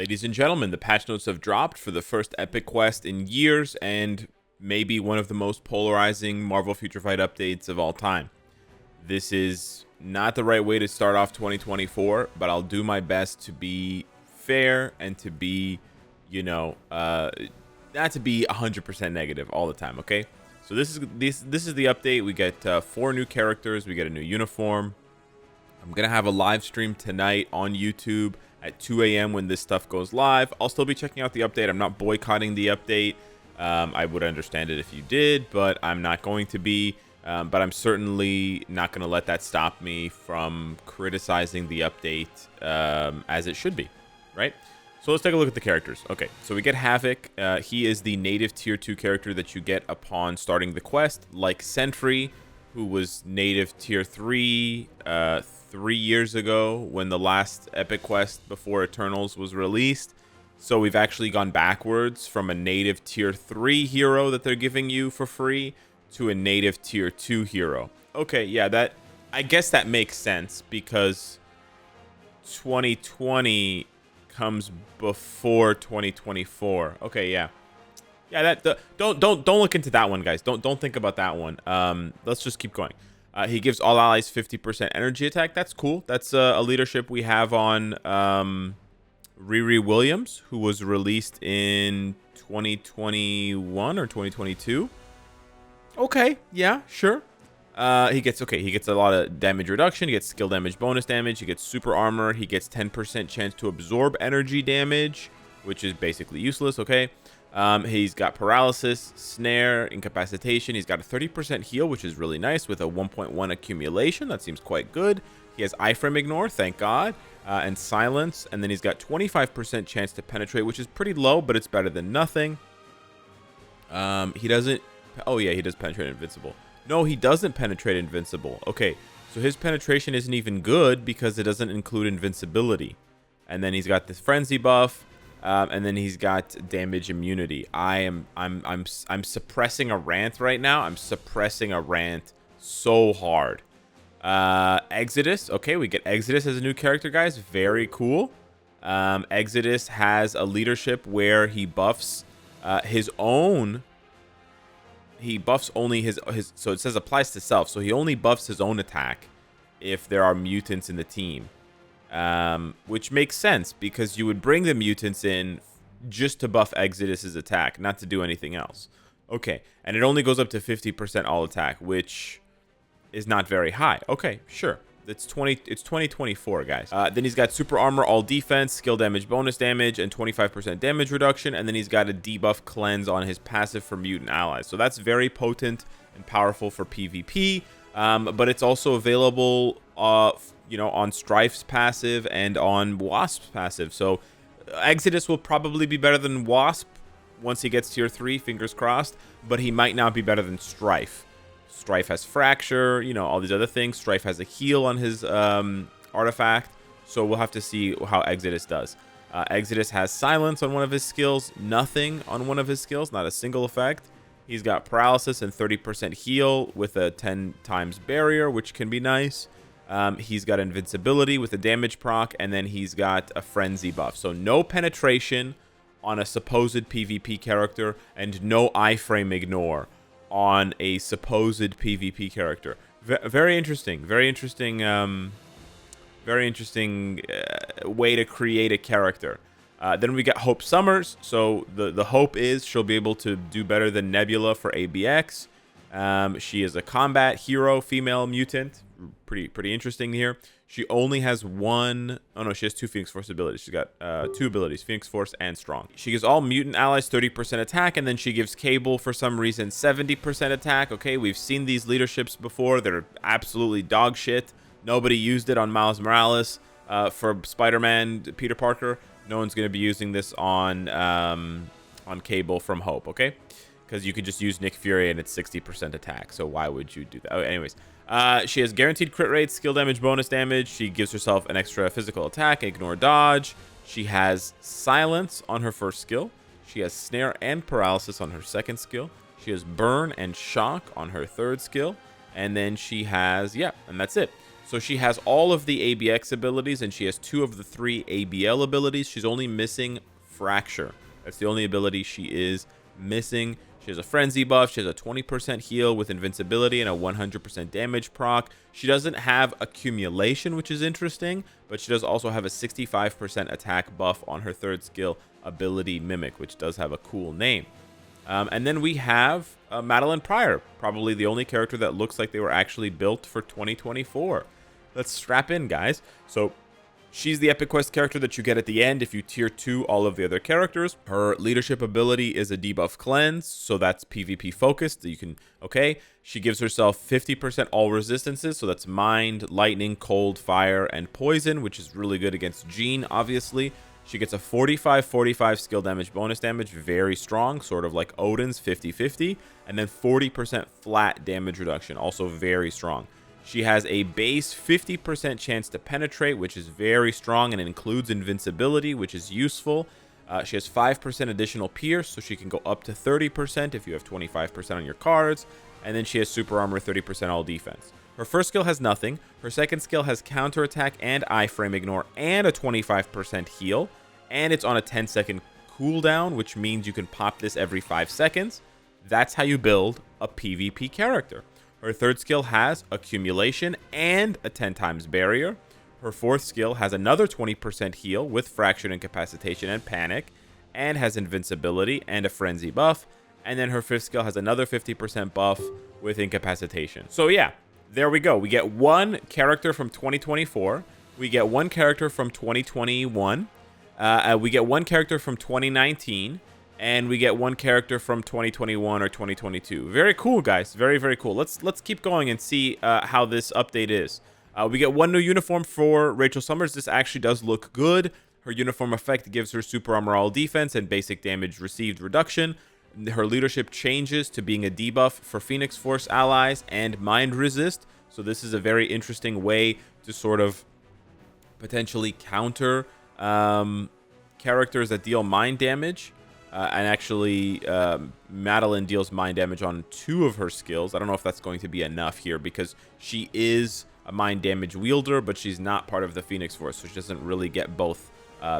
Ladies and gentlemen, the patch notes have dropped for the first epic quest in years and maybe one of the most polarizing Marvel Future Fight updates of all time. This is not the right way to start off 2024, but I'll do my best to be fair and to be, not to be 100% negative all the time, okay? So this is the update. We get 4 new characters. We get a new uniform. I'm going to have a live stream tonight on YouTube at 2 a.m. when this stuff goes live. I'll still be checking out the update. I'm not boycotting the update. I would understand it if you did, but I'm not going to be. But I'm certainly not going to let that stop me from criticizing the update as it should be, right? So let's take a look at the characters. Okay, so we get Havoc. He is the native tier 2 character that you get upon starting the quest, like Sentry, who was native tier 3 3 years ago when the last epic quest before Eternals was released. So we've actually gone backwards from a native tier 3 hero that they're giving you for free to a native tier 2 hero. Okay, yeah, I guess that makes sense because 2020 comes before 2024. Okay, yeah. Yeah, don't look into that one, guys. Don't think about that one. Let's just keep going. He gives all allies 50% energy attack. That's cool. That's a leadership we have on Riri Williams, who was released in 2021 or 2022. Okay, yeah, sure. He gets a lot of damage reduction. He gets skill damage bonus damage. He gets super armor. He gets 10% chance to absorb energy damage, which is basically useless. Okay. He's got paralysis, snare, incapacitation. He's got a 30% heal, which is really nice, with a 1.1 accumulation. That seems quite good. He has iframe ignore, thank God, and silence. And then he's got 25% chance to penetrate, which is pretty low, but it's better than nothing. He doesn't. Oh yeah, he does penetrate invincible. No, he doesn't penetrate invincible. Okay, so his penetration isn't even good because it doesn't include invincibility. And then he's got this frenzy buff. And then he's got damage immunity. I'm suppressing a rant right now. I'm suppressing a rant so hard. Exodus. Okay, we get Exodus as a new character, guys. Very cool. Exodus has a leadership where he buffs his own. He buffs only his. So it says applies to self. So he only buffs his own attack if there are mutants in the team. Which makes sense because you would bring the mutants in just to buff Exodus's attack, not to do anything else. Okay, and it only goes up to 50% all attack, which is not very high. Okay, sure. It's 2024, guys. Then he's got super armor, all defense, skill damage, bonus damage, and 25% damage reduction. And then he's got a debuff cleanse on his passive for mutant allies. So that's very potent and powerful for PvP. But it's also available on Strife's passive and on Wasp's passive. So Exodus will probably be better than Wasp once he gets tier 3, fingers crossed, but he might not be better than Strife. Strife has Fracture, all these other things. Strife has a heal on his artifact, so we'll have to see how Exodus does. Exodus has Silence on one of his skills, nothing on one of his skills, not a single effect. He's got Paralysis and 30% heal with a 10 times barrier, which can be nice. He's got Invincibility with a damage proc, and then he's got a Frenzy buff. So no penetration on a supposed PvP character, and no iframe ignore on a supposed PvP character. Very interesting. Very interesting. Very interesting way to create a character. Then we got Hope Summers. So the hope is she'll be able to do better than Nebula for ABX. She is a combat hero, female mutant. Pretty interesting here. She only has one. Oh no, she has 2 Phoenix Force abilities. She's got 2 abilities, Phoenix Force and Strong. She gives all mutant allies 30% attack, and then she gives Cable for some reason 70% attack. Okay, we've seen these leaderships before. They're absolutely dog shit. Nobody used it on Miles Morales. For Spider-Man, Peter Parker, no one's going to be using this on Cable from Hope. Okay. Because you could just use Nick Fury and it's 60% attack. So why would you do that? Oh, anyways, she has guaranteed crit rate, skill damage, bonus damage. She gives herself an extra physical attack, ignore dodge. She has Silence on her first skill. She has Snare and Paralysis on her second skill. She has Burn and Shock on her third skill. And then she has, and that's it. So she has all of the ABX abilities, and she has 2 of the 3 ABL abilities. She's only missing Fracture. That's the only ability she is missing. She has a Frenzy buff. She has a 20% heal with Invincibility and a 100% damage proc. She doesn't have Accumulation, which is interesting, but she does also have a 65% attack buff on her 3rd skill, Ability Mimic, which does have a cool name. And then we have Madeline Pryor, probably the only character that looks like they were actually built for 2024. Let's strap in, guys. So she's the Epic Quest character that you get at the end if you tier 2 all of the other characters. Her leadership ability is a debuff cleanse, so that's PvP focused. You can, okay. She gives herself 50% all resistances, so that's mind, lightning, cold, fire, and poison, which is really good against Jean, obviously. She gets a 45-45 skill damage bonus damage, very strong, sort of like Odin's 50-50, and then 40% flat damage reduction, also very strong. She has a base 50% chance to penetrate, which is very strong, and it includes invincibility, which is useful. She has 5% additional pierce, so she can go up to 30% if you have 25% on your cards, and then she has super armor 30% all defense. Her first skill has nothing. Her second skill has counterattack and iframe ignore and a 25% heal. And it's on a 10-second cooldown, which means you can pop this every 5 seconds. That's how you build a PvP character. Her third skill has accumulation and a 10 times barrier. Her fourth skill has another 20% heal with fractured incapacitation and panic, and has invincibility and a frenzy buff. And then her fifth skill has another 50% buff with incapacitation. So yeah. There we go. We get one character from 2024. We get one character from 2021. We get one character from 2019. And we get one character from 2021 or 2022. Very cool, guys. Very, very cool. Let's keep going and see how this update is. We get one new uniform for Rachel Summers. This actually does look good. Her uniform effect gives her super armor all defense and basic damage received reduction. Her leadership changes to being a debuff for Phoenix Force allies and Mind Resist. So this is a very interesting way to sort of potentially counter characters that deal mind damage. And actually, Madeline deals mind damage on 2 of her skills. I don't know if that's going to be enough here because she is a mind damage wielder, but she's not part of the Phoenix Force, so she doesn't really get both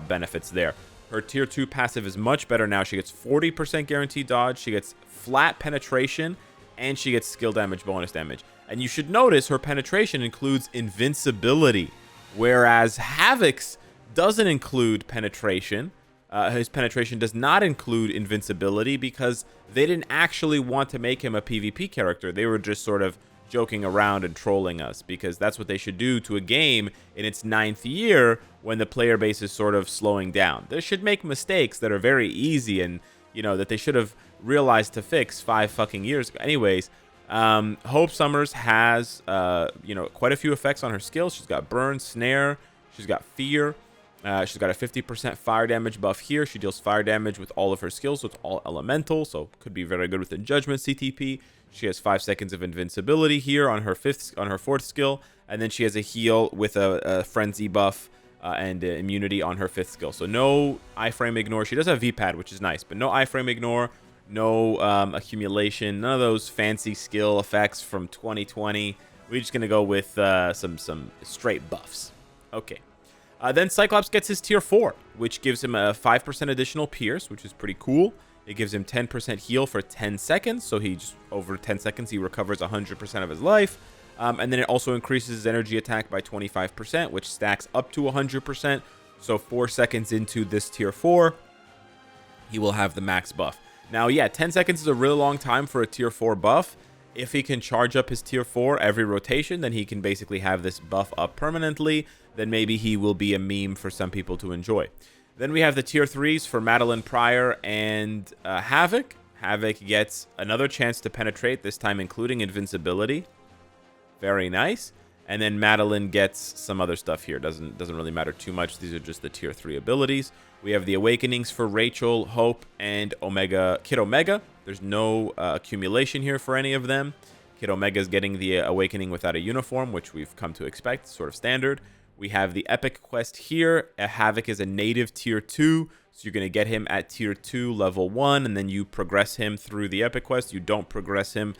benefits there. Her tier 2 passive is much better now. She gets 40% guaranteed dodge, she gets flat penetration, and she gets skill damage bonus damage. And you should notice her penetration includes invincibility, whereas Havoc's doesn't include penetration. His penetration does not include invincibility because they didn't actually want to make him a PvP character. They were just sort of joking around and trolling us because that's what they should do to a game in its 9th year when the player base is sort of slowing down. They should make mistakes that are very easy and, you know, that they should have realized to fix 5 fucking years ago. Anyways, Hope Summers has, you know, quite a few effects on her skills. She's got Burn, Snare, she's got Fear. She's got a 50% fire damage buff here. She deals fire damage with all of her skills, so it's all elemental, so could be very good with the Judgment CTP. She has 5 seconds of invincibility here on her 4th skill, and then she has a heal with a frenzy buff and immunity on her 5th skill. So no iframe ignore. She does have VPAD, which is nice, but no iframe ignore, no accumulation, none of those fancy skill effects from 2020. We're just gonna go with some straight buffs. Okay. Then Cyclops gets his tier 4, which gives him a 5% additional pierce, which is pretty cool. It gives him 10% heal for 10 seconds, so he just over 10 seconds he recovers 100% of his life. And then it also increases his energy attack by 25%, which stacks up to 100%. So 4 seconds into this tier 4, he will have the max buff. Now, yeah, 10 seconds is a really long time for a tier 4 buff. If he can charge up his tier 4 every rotation, then he can basically have this buff up permanently. Then maybe he will be a meme for some people to enjoy. Then we have the tier 3s for Madeline Pryor and Havoc. Havoc gets another chance to penetrate, this time including invincibility. Very nice. And then Madeline gets some other stuff here. Doesn't really matter too much. These are just the tier 3 abilities. We have the awakenings for Rachel, Hope, and Kid Omega. There's no accumulation here for any of them. Kid Omega is getting the awakening without a uniform, which we've come to expect, sort of standard. We have the Epic Quest here. Havoc is a native tier 2, so you're going to get him at tier 2, level 1, and then you progress him through the Epic Quest. You don't progress him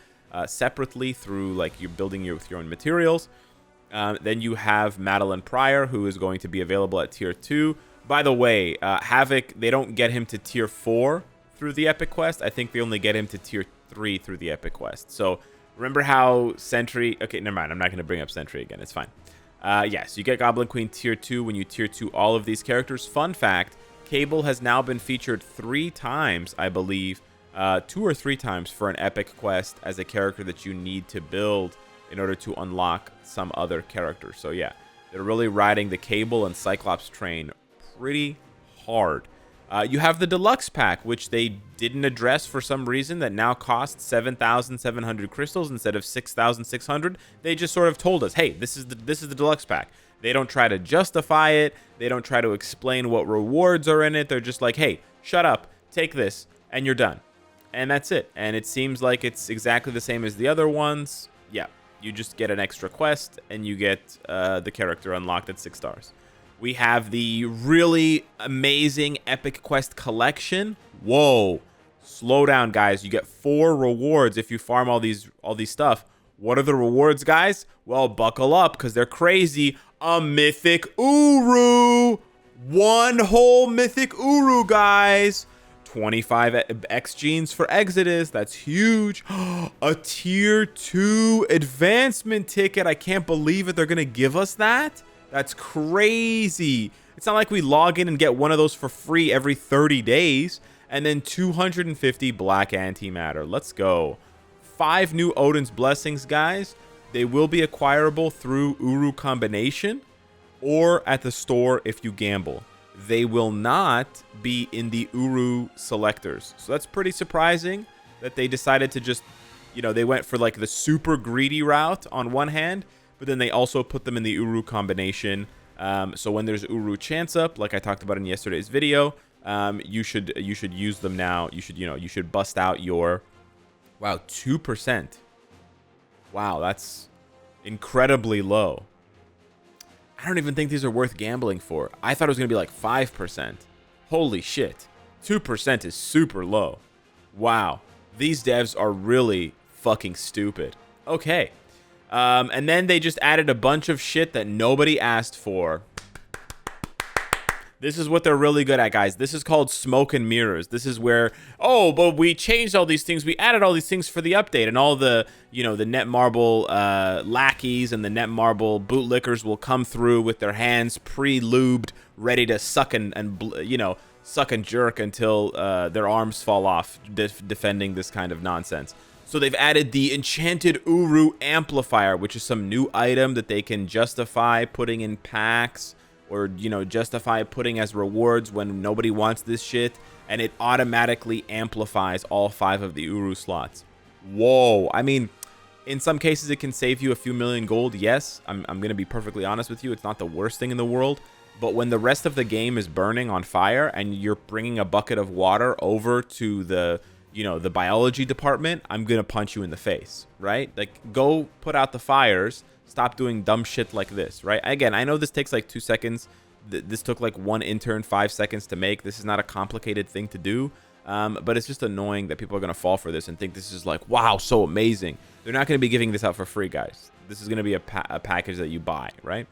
separately through, like, you're building with your own materials. Then you have Madeline Pryor, who is going to be available at tier 2. By the way, Havoc, they don't get him to tier 4 through the Epic Quest. I think they only get him to tier 3 through the Epic Quest. So remember how Sentry... Okay, never mind. I'm not going to bring up Sentry again. It's fine. Yes, you get Goblin Queen tier 2 when you tier 2 all of these characters. Fun fact, Cable has now been featured 3 times, I believe, 2 or 3 times for an Epic Quest as a character that you need to build in order to unlock some other characters. So yeah, they're really riding the Cable and Cyclops train pretty hard. You have the Deluxe Pack, which they didn't address for some reason, that now costs 7,700 crystals instead of 6,600. They just sort of told us, hey, this is the Deluxe Pack. They don't try to justify it. They don't try to explain what rewards are in it. They're just like, hey, shut up, take this, and you're done. And that's it. And it seems like it's exactly the same as the other ones. Yeah, you just get an extra quest, and you get the character unlocked at 6 stars. We have the really amazing Epic Quest collection. Whoa. Slow down, guys. You get 4 rewards if you farm all these stuff. What are the rewards, guys? Well, buckle up, because they're crazy. A Mythic Uru. 1 whole Mythic Uru, guys. 25 X genes for Exodus. That's huge. A tier 2 advancement ticket. I can't believe it. They're going to give us that. That's crazy. It's not like we log in and get one of those for free every 30 days. And then 250 black antimatter. Let's go. 5 new Odin's Blessings, guys. They will be acquirable through Uru combination or at the store if you gamble. They will not be in the Uru selectors. So that's pretty surprising that they decided to just, they went for like the super greedy route on one hand, but then they also put them in the Uru combination. So when there's Uru chance up, like I talked about in yesterday's video, you should use them now. You should bust out your 2%. Wow, that's incredibly low. I don't even think these are worth gambling for. I thought it was going to be like 5%. Holy shit. 2% is super low. Wow. These devs are really fucking stupid. Okay. And then they just added a bunch of shit that nobody asked for. This is what they're really good at, guys. This is called smoke and mirrors. This is where, oh, but we changed all these things. We added all these things for the update, and all the, the Netmarble lackeys and the Netmarble bootlickers will come through with their hands pre-lubed, ready to suck and suck and jerk until their arms fall off, defending this kind of nonsense. So they've added the Enchanted Uru Amplifier, which is some new item that they can justify putting in packs, or justify putting as rewards when nobody wants this shit, and it automatically amplifies all 5 of the Uru slots. Whoa. I mean, in some cases it can save you a few million gold. Yes, I'm gonna be perfectly honest with you, it's not the worst thing in the world, but when the rest of the game is burning on fire and you're bringing a bucket of water over to the the biology department, I'm gonna punch you in the face, right? Like, go put out the fires. Stop doing dumb shit like this, right? Again, I know this takes like 2 seconds. This took like one intern 5 seconds to make. This is not a complicated thing to do, but it's just annoying that people are going to fall for this and think this is like, wow, so amazing. They're not going to be giving this out for free, guys. This is going to be a package that you buy, right?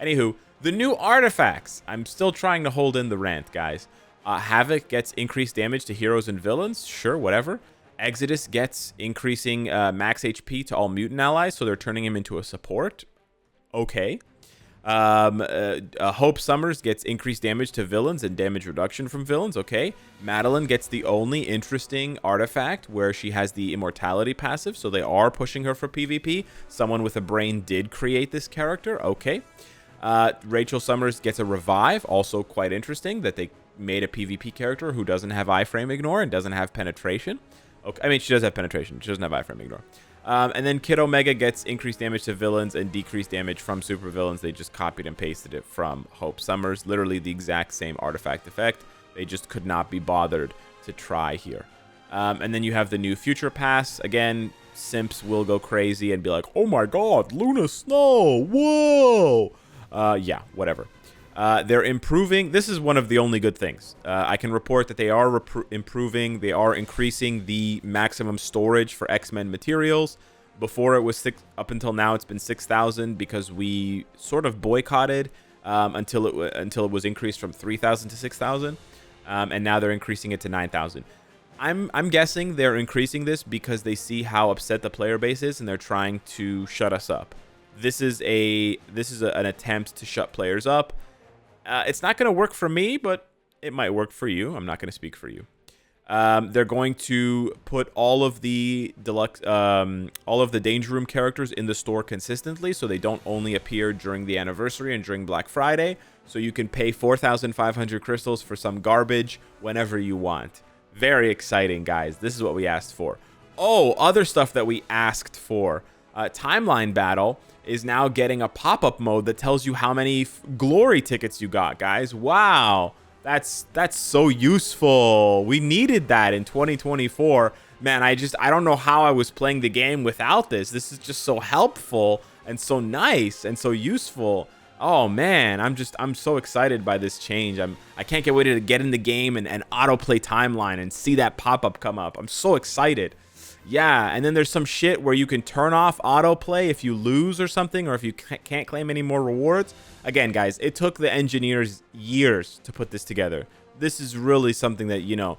Anywho, the new artifacts. I'm still trying to hold in the rant, guys. Havoc gets increased damage to heroes and villains. Sure, whatever. Exodus gets increasing max HP to all mutant allies, so they're turning him into a support. Okay. Hope Summers gets increased damage to villains and damage reduction from villains. Okay. Madeline gets the only interesting artifact where she has the immortality passive, so they are pushing her for PvP. Someone with a brain did create this character. Okay. Rachel Summers gets a revive, also quite interesting that they made a PvP character who doesn't have iframe ignore and doesn't have penetration. Okay, I mean, she does have penetration. She doesn't have iframe ignore. And then Kid Omega gets increased damage to villains and decreased damage from super villains. They just copied and pasted it from Hope Summers. Literally the exact same artifact effect. They just could not be bothered to try here. And then you have the new Future Pass. Again, simps will go crazy and be like, oh my god, Luna Snow, whoa! Yeah, whatever. They're improving. This is one of the only good things. I can report that they are improving. They are increasing the maximum storage for X-Men materials, Before it was up until now it's been 6,000 because we sort of boycotted until it was increased from 3,000 to 6,000, and now they're increasing it to 9,000. I'm guessing they're increasing this because they see how upset the player base is and they're trying to shut us up. This is an attempt to shut players up. It's not going to work for me, but it might work for you. I'm not going to speak for you. They're going to put all of the Danger Room characters in the store consistently, so they don't only appear during the anniversary and during Black Friday. So you can pay 4,500 crystals for some garbage whenever you want. Very exciting, guys. This is what we asked for. Oh, other stuff that we asked for. Timeline Battle is now getting a pop-up mode that tells you how many glory tickets you got, guys. Wow. That's so useful. We needed that in 2024. Man, I don't know how I was playing the game without this. This is just so helpful and so nice and so useful. Oh man, I'm so excited by this change. I can't get waited to get in the game and autoplay timeline and see that pop-up come up. I'm so excited. Yeah, and then there's some shit where you can turn off autoplay if you lose or something, or if you can't claim any more rewards. Again, guys, it took the engineers years to put this together. This is really something that, you know,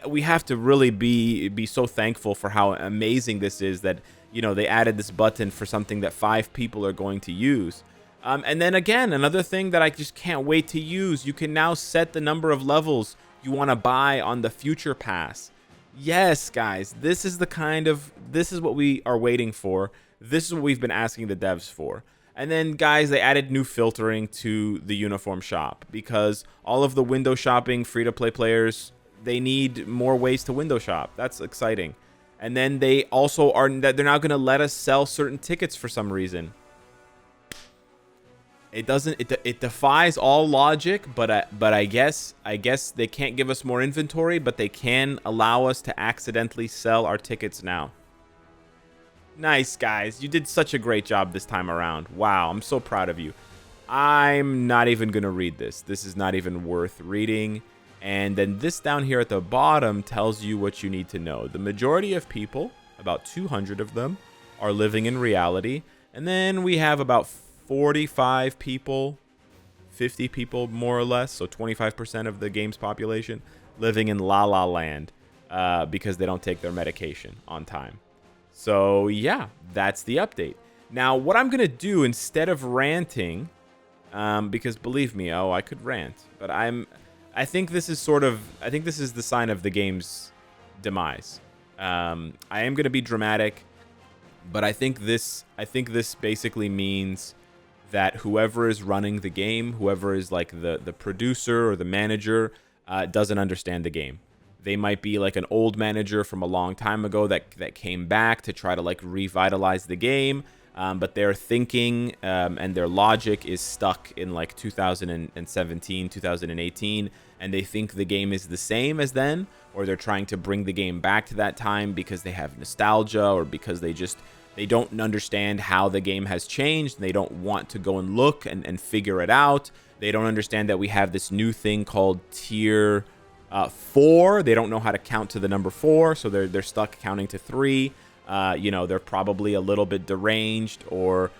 we have to really be so thankful for how amazing this is that, you know, they added this button for something that 5 people are going to use. And then again, another thing that I just can't wait to use, you can now set the number of levels you want to buy on the future pass. Yes, guys, this is what we are waiting for. This is what we've been asking the devs for. And then, guys, they added new filtering to the uniform shop because all of the window shopping free-to-play players, they need more ways to window shop. That's exciting. And then they also they're now going to let us sell certain tickets for some reason. It defies all logic, but I guess they can't give us more inventory, but they can allow us to accidentally sell our tickets now. Nice, guys. You did such a great job this time around. Wow, I'm so proud of you. I'm not even going to read this. This is not even worth reading. And then this down here at the bottom tells you what you need to know. The majority of people, about 200 of them, are living in reality. And then we have about 45 people, 50 people more or less, so 25% of the game's population living in La La Land because they don't take their medication on time. So yeah, that's the update. Now what I'm gonna do instead of ranting, because believe me, I could rant, but I think this is the sign of the game's demise. I am gonna be dramatic, but I think this basically means that whoever is running the game, whoever is like the producer or the manager, doesn't understand the game. They might be like an old manager from a long time ago that came back to try to like revitalize the game, but their thinking and their logic is stuck in like 2017, 2018, and they think the game is the same as then, or they're trying to bring the game back to that time because they have nostalgia or because they don't understand how the game has changed. They don't want to go and look and figure it out. They don't understand that we have this new thing called tier 4. They don't know how to count to the number 4, so they're stuck counting to 3. You know, they're probably a little bit deranged or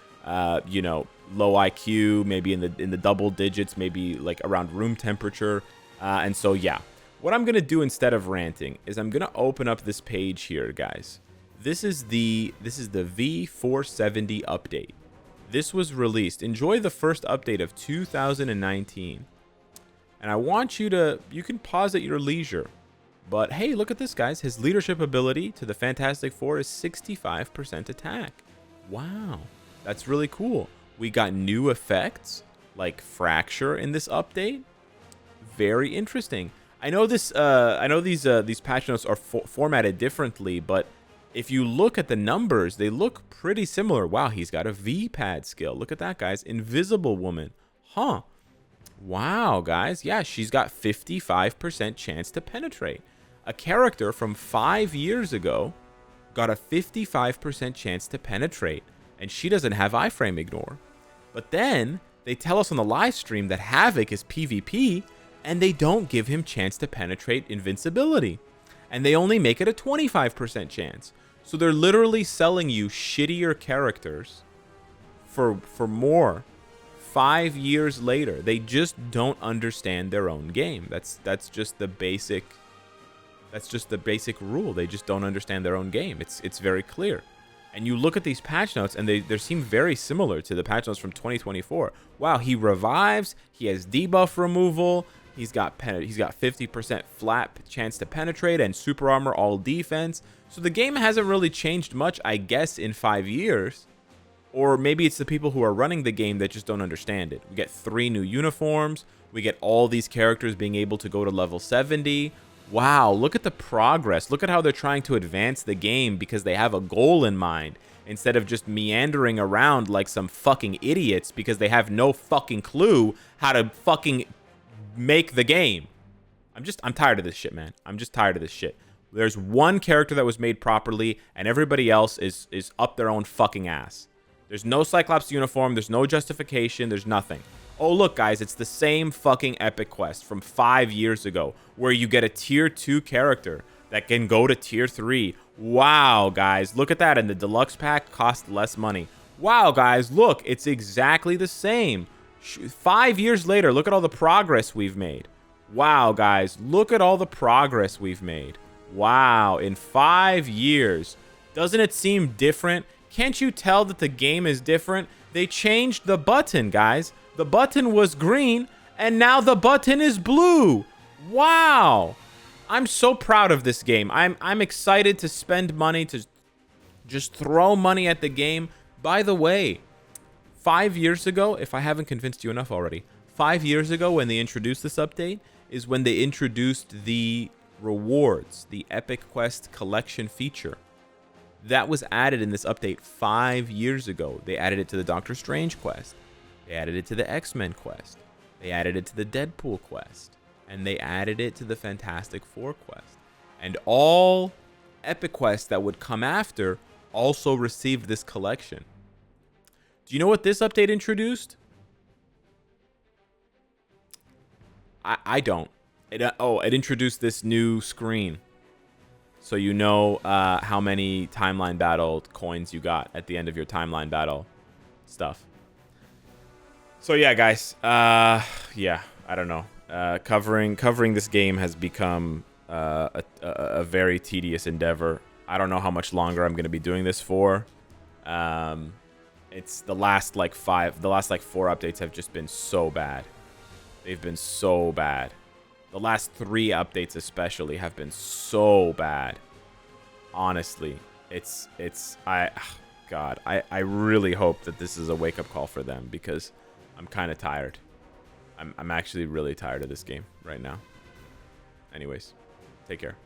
you know, low IQ, maybe in the double digits, maybe like around room temperature. And so yeah, what I'm gonna do instead of ranting is I'm gonna open up this page here, guys. This is the V470 update. This was released. Enjoy the first update of 2019. And I want you can pause at your leisure. But hey, look at this, guys. His leadership ability to the Fantastic Four is 65% attack. Wow, that's really cool. We got new effects like fracture in this update. Very interesting. I know these patch notes are formatted differently, but if you look at the numbers, they look pretty similar. Wow, he's got a V-pad skill. Look at that, guys. Invisible Woman. Huh. Wow, guys. Yeah, she's got 55% chance to penetrate. A character from 5 years ago got a 55% chance to penetrate, and she doesn't have iframe ignore. But then they tell us on the live stream that Havoc is PvP, and they don't give him chance to penetrate invincibility. And they only make it a 25% chance. So they're literally selling you shittier characters for more 5 years later. They just don't understand their own game. That's just the basic rule. They just don't understand their own game. It's very clear. And you look at these patch notes, and they seem very similar to the patch notes from 2024. Wow, he revives. He has debuff removal. He's got 50% flat chance to penetrate and super armor all defense. So the game hasn't really changed much, I guess, in 5 years. Or maybe it's the people who are running the game that just don't understand it. We get 3 new uniforms. We get all these characters being able to go to level 70. Wow, look at the progress. Look at how they're trying to advance the game because they have a goal in mind, instead of just meandering around like some fucking idiots because they have no fucking clue how to fucking make the game. I'm tired of this shit, man. I'm just tired of this shit. There's one character that was made properly, and everybody else is up their own fucking ass. There's no Cyclops uniform. There's no justification. There's nothing. Oh, look, guys, it's the same fucking epic quest from 5 years ago where you get a tier 2 character that can go to tier 3. Wow, guys, look at that. And the deluxe pack cost less money. Wow, guys, look, it's exactly the same. 5 years later, look at all the progress we've made. Wow, guys, look at all the progress we've made. Wow, in 5 years. Doesn't it seem different? Can't you tell that the game is different? They changed the button, guys. The button was green, and now the button is blue. Wow. I'm so proud of this game. I'm excited to spend money, to just throw money at the game. By the way, 5 years ago, if I haven't convinced you enough already, 5 years ago when they introduced this update is when they introduced the rewards, the Epic Quest collection feature. That was added in this update 5 years ago. They added it to the Doctor Strange quest. They added it to the X-Men quest. They added it to the Deadpool quest. And they added it to the Fantastic Four quest. And all Epic quests that would come after also received this collection. Do you know what this update introduced? I don't. It introduced this new screen. So you know how many timeline battle coins you got at the end of your timeline battle stuff. So yeah, guys. Yeah, I don't know. Covering this game has become a very tedious endeavor. I don't know how much longer I'm going to be doing this for. It's the last like 4 updates have just been so bad. They've been so bad. The last 3 updates especially have been so bad. Honestly, God, I really hope that this is a wake-up call for them because I'm kind of tired. I'm actually really tired of this game right now. Anyways, take care.